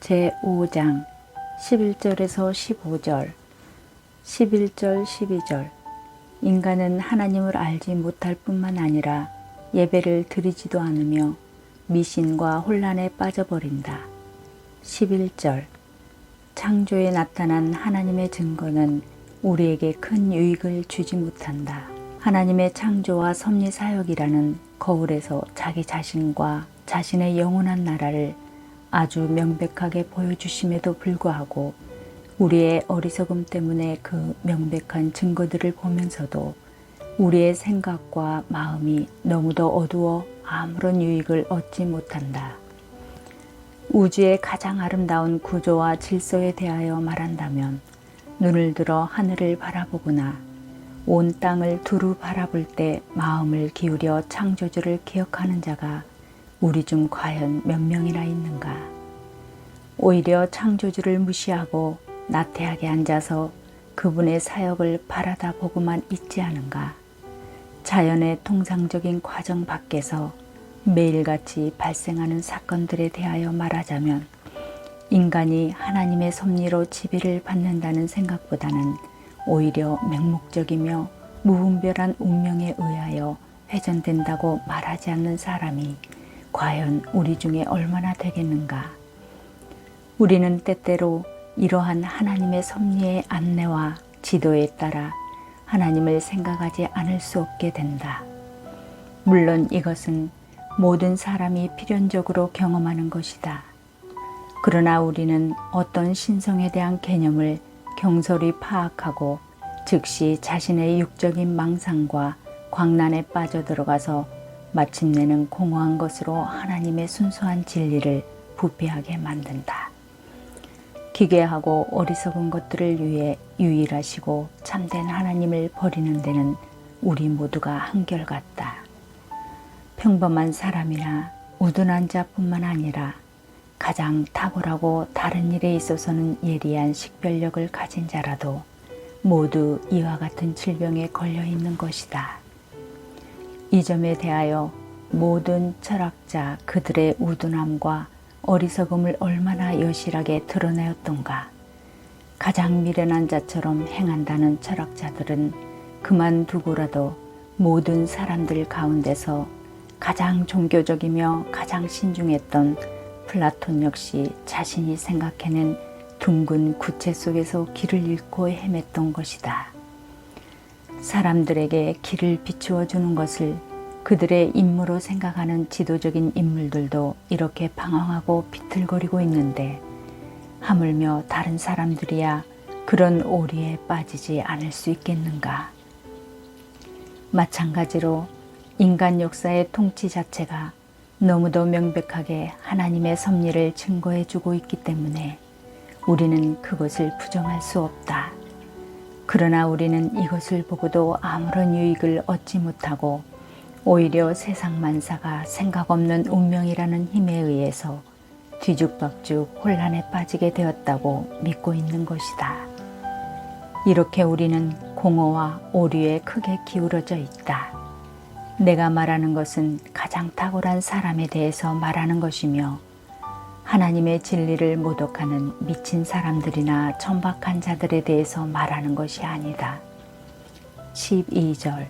제5장 11절에서 15절, 11절, 12절. 인간은 하나님을 알지 못할 뿐만 아니라 예배를 드리지도 않으며 미신과 혼란에 빠져버린다. 11절. 창조에 나타난 하나님의 증거는 우리에게 큰 유익을 주지 못한다. 하나님의 창조와 섭리 사역이라는 거울에서 자기 자신과 자신의 영원한 나라를 아주 명백하게 보여주심에도 불구하고 우리의 어리석음 때문에 그 명백한 증거들을 보면서도 우리의 생각과 마음이 너무도 어두워 아무런 유익을 얻지 못한다. 우주의 가장 아름다운 구조와 질서에 대하여 말한다면 눈을 들어 하늘을 바라보거나 온 땅을 두루 바라볼 때 마음을 기울여 창조주를 기억하는 자가 우리 중 과연 몇 명이나 있는가? 오히려 창조주를 무시하고 나태하게 앉아서 그분의 사역을 바라다 보고만 있지 않은가? 자연의 통상적인 과정 밖에서 매일같이 발생하는 사건들에 대하여 말하자면 인간이 하나님의 섭리로 지배를 받는다는 생각보다는 오히려 맹목적이며 무분별한 운명에 의하여 회전된다고 말하지 않는 사람이 과연 우리 중에 얼마나 되겠는가? 우리는 때때로 이러한 하나님의 섭리의 안내와 지도에 따라 하나님을 생각하지 않을 수 없게 된다. 물론 이것은 모든 사람이 필연적으로 경험하는 것이다. 그러나 우리는 어떤 신성에 대한 개념을 경솔히 파악하고 즉시 자신의 육적인 망상과 광란에 빠져들어가서 마침내는 공허한 것으로 하나님의 순수한 진리를 부패하게 만든다. 기괴하고 어리석은 것들을 위해 유일하시고 참된 하나님을 버리는 데는 우리 모두가 한결같다. 평범한 사람이나 우둔한 자뿐만 아니라 가장 탁월하고 다른 일에 있어서는 예리한 식별력을 가진 자라도 모두 이와 같은 질병에 걸려 있는 것이다. 이 점에 대하여 모든 철학자 그들의 우둔함과 어리석음을 얼마나 여실하게 드러내었던가. 가장 미련한 자처럼 행한다는 철학자들은 그만두고라도 모든 사람들 가운데서 가장 종교적이며 가장 신중했던 플라톤 역시 자신이 생각해낸 둥근 구체 속에서 길을 잃고 헤맸던 것이다. 사람들에게 길을 비추어 주는 것을 그들의 임무로 생각하는 지도적인 인물들도 이렇게 방황하고 비틀거리고 있는데 하물며 다른 사람들이야 그런 오리에 빠지지 않을 수 있겠는가? 마찬가지로 인간 역사의 통치 자체가 너무도 명백하게 하나님의 섭리를 증거해 주고 있기 때문에 우리는 그것을 부정할 수 없다. 그러나 우리는 이것을 보고도 아무런 유익을 얻지 못하고 오히려 세상 만사가 생각 없는 운명이라는 힘에 의해서 뒤죽박죽 혼란에 빠지게 되었다고 믿고 있는 것이다. 이렇게 우리는 공허와 오류에 크게 기울어져 있다. 내가 말하는 것은 가장 탁월한 사람에 대해서 말하는 것이며 하나님의 진리를 모독하는 미친 사람들이나 천박한 자들에 대해서 말하는 것이 아니다. 12절.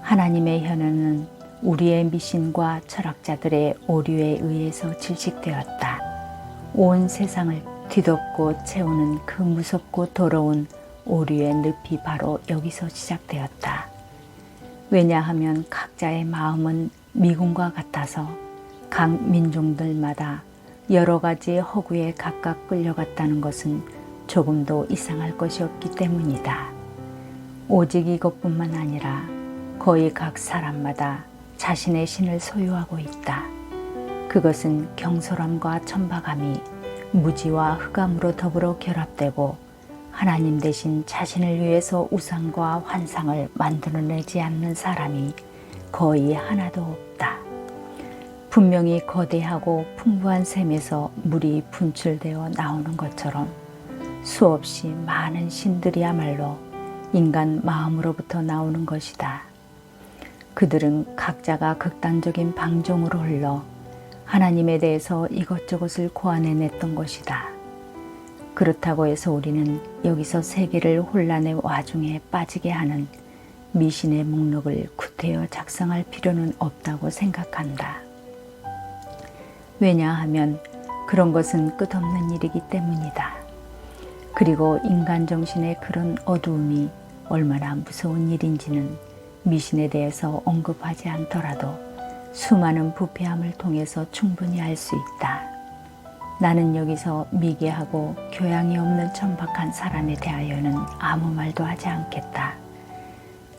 하나님의 현현은 우리의 미신과 철학자들의 오류에 의해서 질식되었다. 온 세상을 뒤덮고 채우는 그 무섭고 더러운 오류의 늪이 바로 여기서 시작되었다. 왜냐하면 각자의 마음은 미궁과 같아서 각 민족들마다 여러 가지 허구에 각각 끌려갔다는 것은 조금도 이상할 것이 없기 때문이다. 오직 이것뿐만 아니라 거의 각 사람마다 자신의 신을 소유하고 있다. 그것은 경솔함과 천박함이 무지와 흑암으로 더불어 결합되고 하나님 대신 자신을 위해서 우상과 환상을 만들어내지 않는 사람이 거의 하나도 없다. 분명히 거대하고 풍부한 샘에서 물이 분출되어 나오는 것처럼 수없이 많은 신들이야말로 인간 마음으로부터 나오는 것이다. 그들은 각자가 극단적인 방종으로 흘러 하나님에 대해서 이것저것을 고안해냈던 것이다. 그렇다고 해서 우리는 여기서 세계를 혼란의 와중에 빠지게 하는 미신의 목록을 구태여 작성할 필요는 없다고 생각한다. 왜냐하면 그런 것은 끝없는 일이기 때문이다. 그리고 인간 정신의 그런 어두움이 얼마나 무서운 일인지는 미신에 대해서 언급하지 않더라도 수많은 부패함을 통해서 충분히 알 수 있다. 나는 여기서 미개하고 교양이 없는 천박한 사람에 대하여는 아무 말도 하지 않겠다.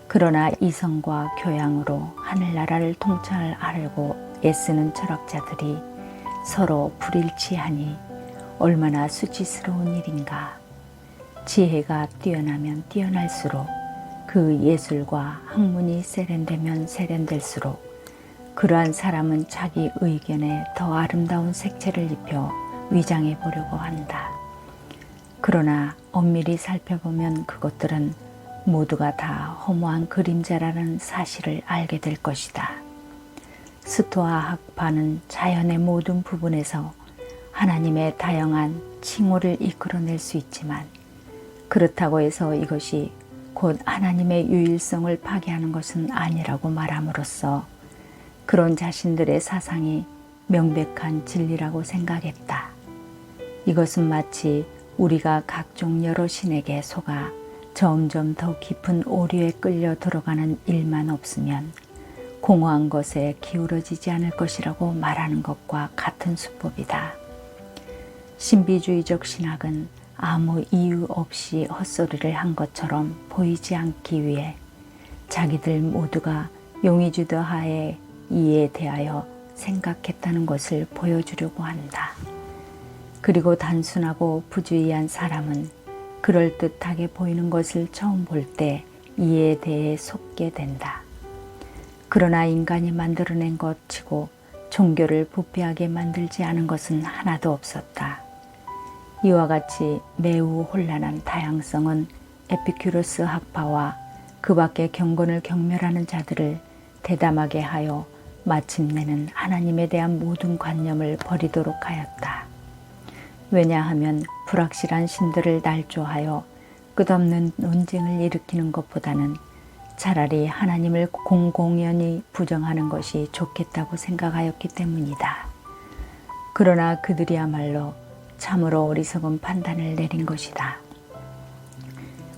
그러나 이성과 교양으로 하늘나라를 통찰하려고 애쓰는 철학자들이 서로 불일치하니 얼마나 수치스러운 일인가. 지혜가 뛰어나면 뛰어날수록 그 예술과 학문이 세련되면 세련될수록 그러한 사람은 자기 의견에 더 아름다운 색채를 입혀 위장해 보려고 한다. 그러나 엄밀히 살펴보면 그것들은 모두가 다 허무한 그림자라는 사실을 알게 될 것이다. 스토아 학파는 자연의 모든 부분에서 하나님의 다양한 칭호를 이끌어낼 수 있지만 그렇다고 해서 이것이 곧 하나님의 유일성을 파괴하는 것은 아니라고 말함으로써 그런 자신들의 사상이 명백한 진리라고 생각했다. 이것은 마치 우리가 각종 여러 신에게 속아 점점 더 깊은 오류에 끌려 들어가는 일만 없으면 공허한 것에 기울어지지 않을 것이라고 말하는 것과 같은 수법이다. 신비주의적 신학은 아무 이유 없이 헛소리를 한 것처럼 보이지 않기 위해 자기들 모두가 용의주도 하에 이에 대하여 생각했다는 것을 보여주려고 한다. 그리고 단순하고 부주의한 사람은 그럴듯하게 보이는 것을 처음 볼 때 이에 대해 속게 된다. 그러나 인간이 만들어낸 것치고 종교를 부패하게 만들지 않은 것은 하나도 없었다. 이와 같이 매우 혼란한 다양성은 에피큐로스 학파와 그 밖의 경건을 경멸하는 자들을 대담하게 하여 마침내는 하나님에 대한 모든 관념을 버리도록 하였다. 왜냐하면 불확실한 신들을 날조하여 끝없는 논쟁을 일으키는 것보다는 차라리 하나님을 공공연히 부정하는 것이 좋겠다고 생각하였기 때문이다. 그러나 그들이야말로 참으로 어리석은 판단을 내린 것이다.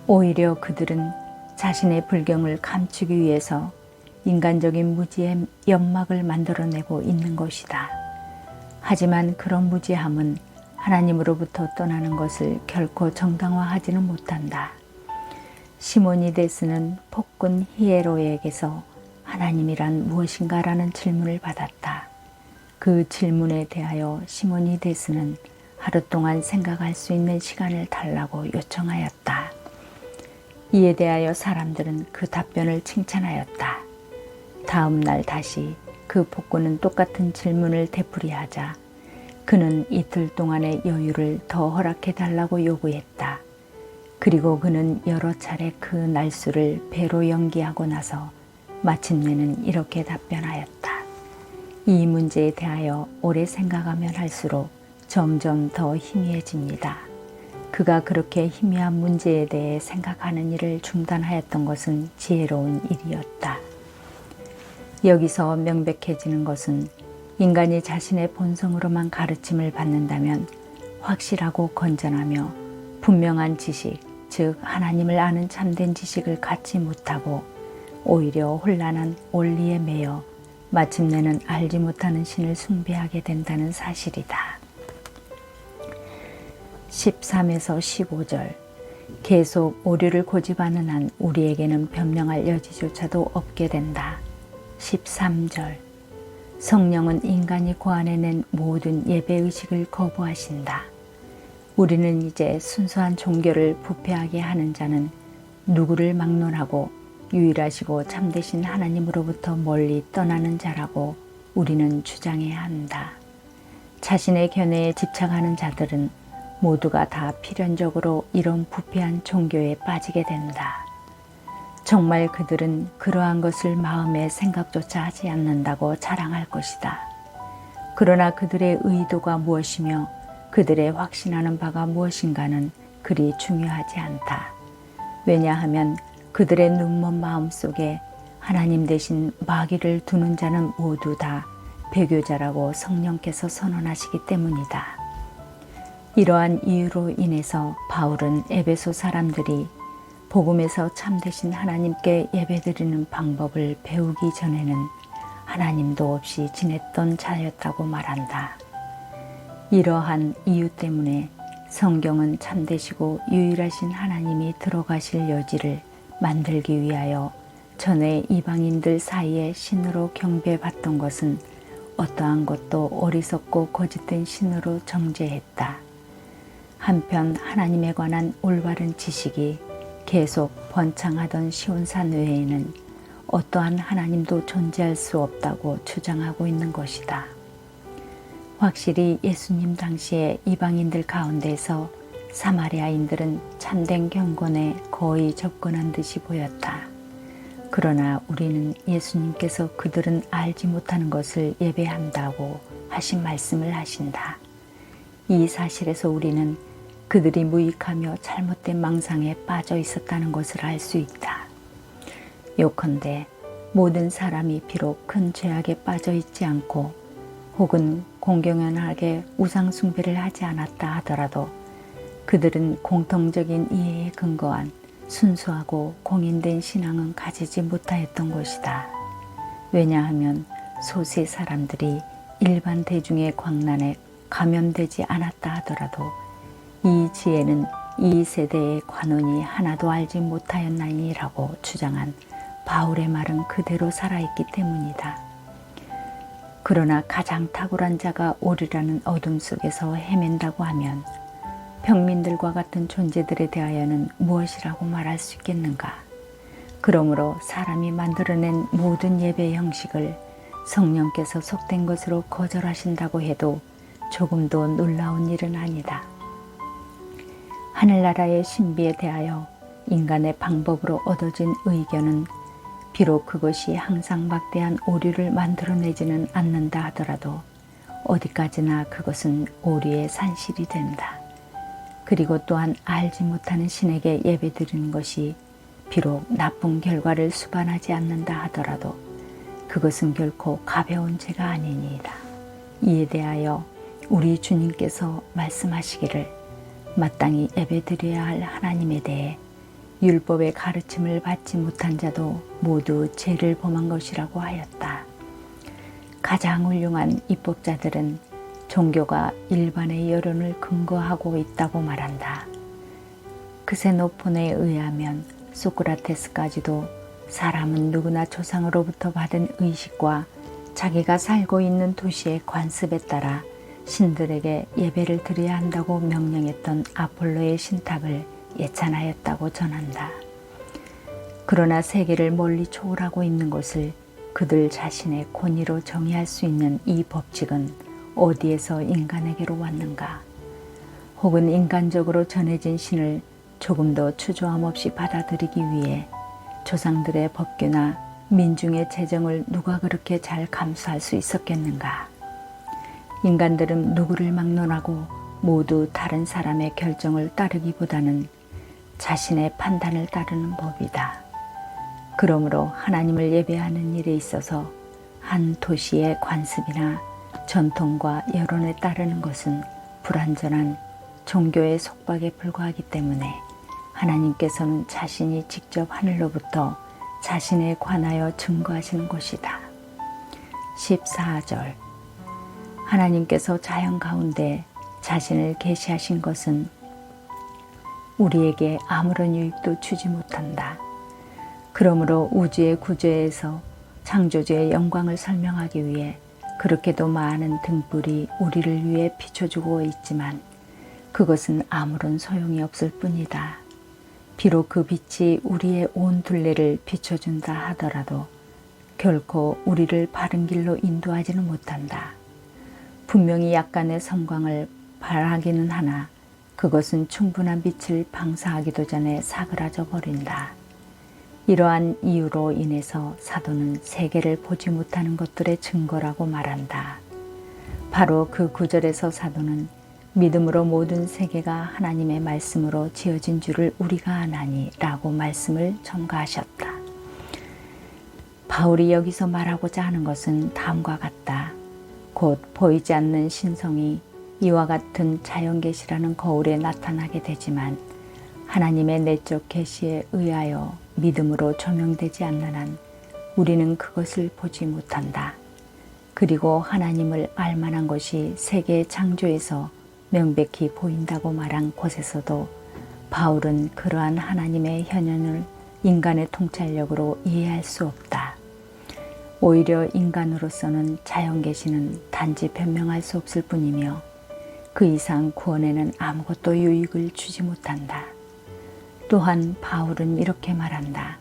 오히려 그들은 자신의 불경을 감추기 위해서 인간적인 무지의 연막을 만들어내고 있는 것이다. 하지만 그런 무지함은 하나님으로부터 떠나는 것을 결코 정당화하지는 못한다. 시모니데스는 폭군 히에로에게서 하나님이란 무엇인가라는 질문을 받았다. 그 질문에 대하여 시모니데스는 하루 동안 생각할 수 있는 시간을 달라고 요청하였다. 이에 대하여 사람들은 그 답변을 칭찬하였다. 다음 날 다시 그 폭군은 똑같은 질문을 되풀이하자 그는 이틀 동안의 여유를 더 허락해 달라고 요구했다. 그리고 그는 여러 차례 그 날수를 배로 연기하고 나서 마침내는 이렇게 답변하였다. 이 문제에 대하여 오래 생각하면 할수록 점점 더 희미해집니다. 그가 그렇게 희미한 문제에 대해 생각하는 일을 중단하였던 것은 지혜로운 일이었다. 여기서 명백해지는 것은 인간이 자신의 본성으로만 가르침을 받는다면 확실하고 건전하며 분명한 지식, 즉 하나님을 아는 참된 지식을 갖지 못하고 오히려 혼란한 원리에 매여 마침내는 알지 못하는 신을 숭배하게 된다는 사실이다. 13에서 15절 계속 오류를 고집하는 한 우리에게는 변명할 여지조차도 없게 된다. 13절 성령은 인간이 고안해낸 모든 예배의식을 거부하신다. 우리는 이제 순수한 종교를 부패하게 하는 자는 누구를 막론하고 유일하시고 참되신 하나님으로부터 멀리 떠나는 자라고 우리는 주장해야 한다. 자신의 견해에 집착하는 자들은 모두가 다 필연적으로 이런 부패한 종교에 빠지게 된다. 정말 그들은 그러한 것을 마음에 생각조차 하지 않는다고 자랑할 것이다. 그러나 그들의 의도가 무엇이며 그들의 확신하는 바가 무엇인가는 그리 중요하지 않다. 왜냐하면 그들의 눈먼 마음 속에 하나님 대신 마귀를 두는 자는 모두 다 배교자라고 성령께서 선언하시기 때문이다. 이러한 이유로 인해서 바울은 에베소 사람들이 복음에서 참되신 하나님께 예배드리는 방법을 배우기 전에는 하나님도 없이 지냈던 자였다고 말한다. 이러한 이유 때문에 성경은 참되시고 유일하신 하나님이 들어가실 여지를 만들기 위하여 전에 이방인들 사이에 신으로 경배받던 것은 어떠한 것도 어리석고 거짓된 신으로 정죄했다. 한편 하나님에 관한 올바른 지식이 계속 번창하던 시온산 외에는 어떠한 하나님도 존재할 수 없다고 주장하고 있는 것이다. 확실히 예수님 당시에 이방인들 가운데서 사마리아인들은 참된 경건에 거의 접근한 듯이 보였다. 그러나 우리는 예수님께서 그들은 알지 못하는 것을 예배한다고 하신 말씀을 하신다. 이 사실에서 우리는 그들이 무익하며 잘못된 망상에 빠져 있었다는 것을 알 수 있다. 요컨대 모든 사람이 비록 큰 죄악에 빠져 있지 않고 혹은 공공연하게 우상 숭배를 하지 않았다 하더라도 그들은 공통적인 이해에 근거한 순수하고 공인된 신앙은 가지지 못하였던 것이다. 왜냐하면 소수의 사람들이 일반 대중의 광란에 감염되지 않았다 하더라도 이 지혜는 이 세대의 관원이 하나도 알지 못하였나니라고 주장한 바울의 말은 그대로 살아있기 때문이다. 그러나 가장 탁월한 자가 오리라는 어둠 속에서 헤맨다고 하면 평민들과 같은 존재들에 대하여는 무엇이라고 말할 수 있겠는가? 그러므로 사람이 만들어낸 모든 예배 형식을 성령께서 속된 것으로 거절하신다고 해도 조금도 놀라운 일은 아니다. 하늘나라의 신비에 대하여 인간의 방법으로 얻어진 의견은 비록 그것이 항상 막대한 오류를 만들어내지는 않는다 하더라도 어디까지나 그것은 오류의 산실이 된다. 그리고 또한 알지 못하는 신에게 예배드리는 것이 비록 나쁜 결과를 수반하지 않는다 하더라도 그것은 결코 가벼운 죄가 아니니이다. 이에 대하여 우리 주님께서 말씀하시기를 마땅히 예배드려야 할 하나님에 대해 율법의 가르침을 받지 못한 자도 모두 죄를 범한 것이라고 하였다. 가장 훌륭한 입법자들은 종교가 일반의 여론을 근거하고 있다고 말한다. 크세노폰에 의하면 소크라테스까지도 사람은 누구나 조상으로부터 받은 의식과 자기가 살고 있는 도시의 관습에 따라 신들에게 예배를 드려야 한다고 명령했던 아폴로의 신탁을 예찬하였다고 전한다. 그러나 세계를 멀리 초월하고 있는 것을 그들 자신의 권위로 정의할 수 있는 이 법칙은 어디에서 인간에게로 왔는가? 혹은 인간적으로 전해진 신을 조금도 추조함 없이 받아들이기 위해 조상들의 법규나 민중의 재정을 누가 그렇게 잘 감수할 수 있었겠는가? 인간들은 누구를 막론하고 모두 다른 사람의 결정을 따르기보다는 자신의 판단을 따르는 법이다. 그러므로 하나님을 예배하는 일에 있어서 한 도시의 관습이나 전통과 여론에 따르는 것은 불완전한 종교의 속박에 불과하기 때문에 하나님께서는 자신이 직접 하늘로부터 자신에 관하여 증거하시는 것이다. 14절 하나님께서 자연 가운데 자신을 계시하신 것은 우리에게 아무런 유익도 주지 못한다. 그러므로 우주의 구조에서 창조주의 영광을 설명하기 위해 그렇게도 많은 등불이 우리를 위해 비춰주고 있지만 그것은 아무런 소용이 없을 뿐이다. 비록 그 빛이 우리의 온 둘레를 비춰준다 하더라도 결코 우리를 바른 길로 인도하지는 못한다. 분명히 약간의 성광을 발하기는 하나 그것은 충분한 빛을 방사하기도 전에 사그라져 버린다. 이러한 이유로 인해서 사도는 세계를 보지 못하는 것들의 증거라고 말한다. 바로 그 구절에서 사도는 믿음으로 모든 세계가 하나님의 말씀으로 지어진 줄을 우리가 아나니 라고 말씀을 첨가하셨다. 바울이 여기서 말하고자 하는 것은 다음과 같다. 곧 보이지 않는 신성이 이와 같은 자연계시라는 거울에 나타나게 되지만 하나님의 내적 계시에 의하여 믿음으로 조명되지 않는 한 우리는 그것을 보지 못한다. 그리고 하나님을 알만한 것이 세계 창조에서 명백히 보인다고 말한 곳에서도 바울은 그러한 하나님의 현현을 인간의 통찰력으로 이해할 수 없다. 오히려 인간으로서는 자연계시는 단지 변명할 수 없을 뿐이며 그 이상 구원에는 아무것도 유익을 주지 못한다. 또한 바울은 이렇게 말한다.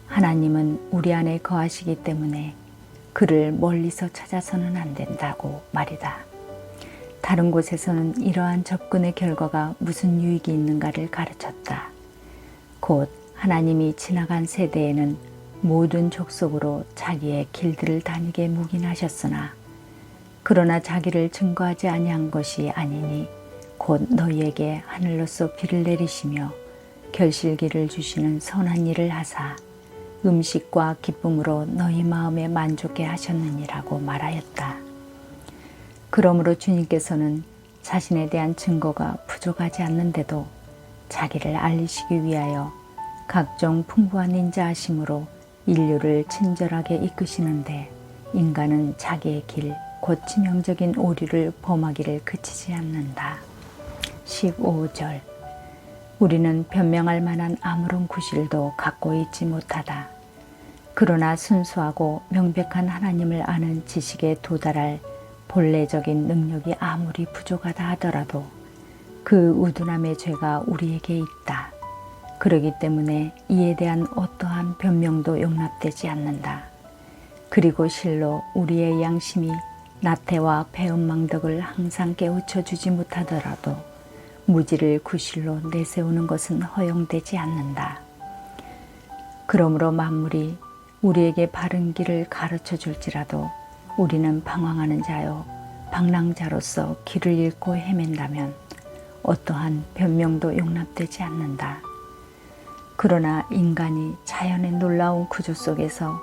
하나님은 우리 안에 거하시기 때문에 그를 멀리서 찾아서는 안 된다고 말이다. 다른 곳에서는 이러한 접근의 결과가 무슨 유익이 있는가를 가르쳤다. 곧 하나님이 지나간 세대에는 모든 족속으로 자기의 길들을 다니게 묵인하셨으나 그러나 자기를 증거하지 아니한 것이 아니니 곧 너희에게 하늘로서 비를 내리시며 결실기를 주시는 선한 일을 하사 음식과 기쁨으로 너희 마음에 만족해 하셨느니라고 말하였다. 그러므로 주님께서는 자신에 대한 증거가 부족하지 않는데도 자기를 알리시기 위하여 각종 풍부한 인자하심으로 인류를 친절하게 이끄시는데 인간은 자기의 길, 곧 치명적인 오류를 범하기를 그치지 않는다. 15절 우리는 변명할 만한 아무런 구실도 갖고 있지 못하다. 그러나 순수하고 명백한 하나님을 아는 지식에 도달할 본래적인 능력이 아무리 부족하다 하더라도 그 우둔함의 죄가 우리에게 있다. 그러기 때문에 이에 대한 어떠한 변명도 용납되지 않는다. 그리고 실로 우리의 양심이 나태와 배은망덕을 항상 깨우쳐주지 못하더라도 무지를 구실로 내세우는 것은 허용되지 않는다. 그러므로 만물이 우리에게 바른 길을 가르쳐 줄지라도 우리는 방황하는 자요 방랑자로서 길을 잃고 헤맨다면 어떠한 변명도 용납되지 않는다. 그러나 인간이 자연의 놀라운 구조 속에서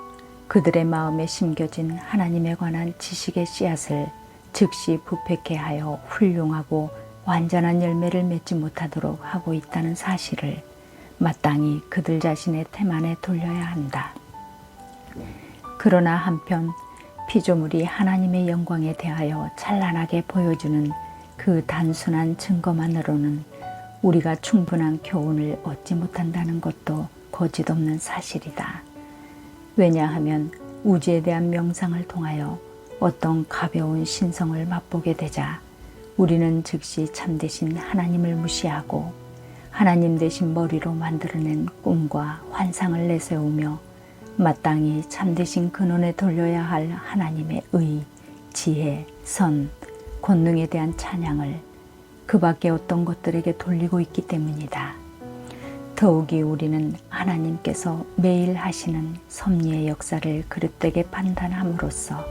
그들의 마음에 심겨진 하나님에 관한 지식의 씨앗을 즉시 부패케 하여 훌륭하고 완전한 열매를 맺지 못하도록 하고 있다는 사실을 마땅히 그들 자신의 태만에 돌려야 한다. 그러나 한편 피조물이 하나님의 영광에 대하여 찬란하게 보여주는 그 단순한 증거만으로는 우리가 충분한 교훈을 얻지 못한다는 것도 거짓없는 사실이다. 왜냐하면 우주에 대한 명상을 통하여 어떤 가벼운 신성을 맛보게 되자 우리는 즉시 참되신 하나님을 무시하고 하나님 대신 머리로 만들어낸 꿈과 환상을 내세우며 마땅히 참되신 근원에 돌려야 할 하나님의 의, 지혜, 선, 권능에 대한 찬양을 그 밖에 어떤 것들에게 돌리고 있기 때문이다. 더욱이 우리는 하나님께서 매일 하시는 섭리의 역사를 그릇되게 판단함으로써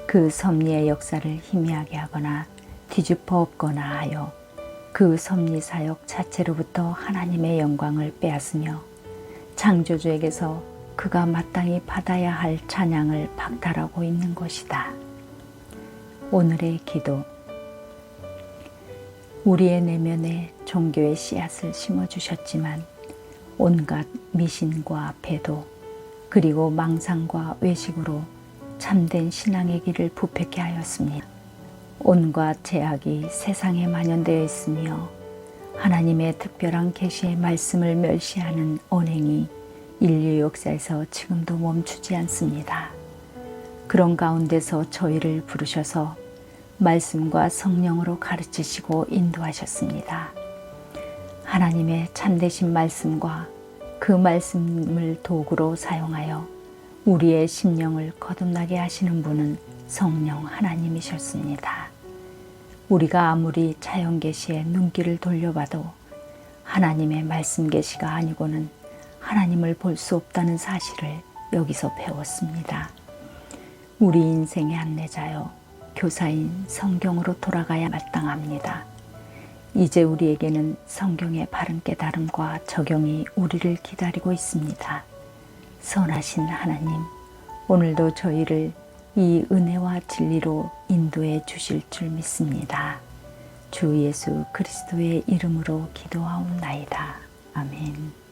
그 섭리의 역사를 희미하게 하거나 뒤집어 엎거나 하여 그 섭리 사역 자체로부터 하나님의 영광을 빼앗으며 창조주에게서 그가 마땅히 받아야 할 찬양을 박탈하고 있는 것이다. 오늘의 기도. 우리의 내면에 종교의 씨앗을 심어주셨지만 온갖 미신과 배도 그리고 망상과 외식으로 참된 신앙의 길을 부패케 하였습니다. 온갖 제약이 세상에 만연되어 있으며 하나님의 특별한 계시의 말씀을 멸시하는 언행이 인류 역사에서 지금도 멈추지 않습니다. 그런 가운데서 저희를 부르셔서 말씀과 성령으로 가르치시고 인도하셨습니다. 하나님의 참되신 말씀과 그 말씀을 도구로 사용하여 우리의 심령을 거듭나게 하시는 분은 성령 하나님이셨습니다. 우리가 아무리 자연 계시에 눈길을 돌려봐도 하나님의 말씀 계시가 아니고는 하나님을 볼 수 없다는 사실을 여기서 배웠습니다. 우리 인생의 안내자여 교사인 성경으로 돌아가야 마땅합니다. 이제 우리에게는 성경의 바른 깨달음과 적용이 우리를 기다리고 있습니다. 선하신 하나님, 오늘도 저희를 이 은혜와 진리로 인도해 주실 줄 믿습니다. 주 예수 그리스도의 이름으로 기도하옵나이다. 아멘.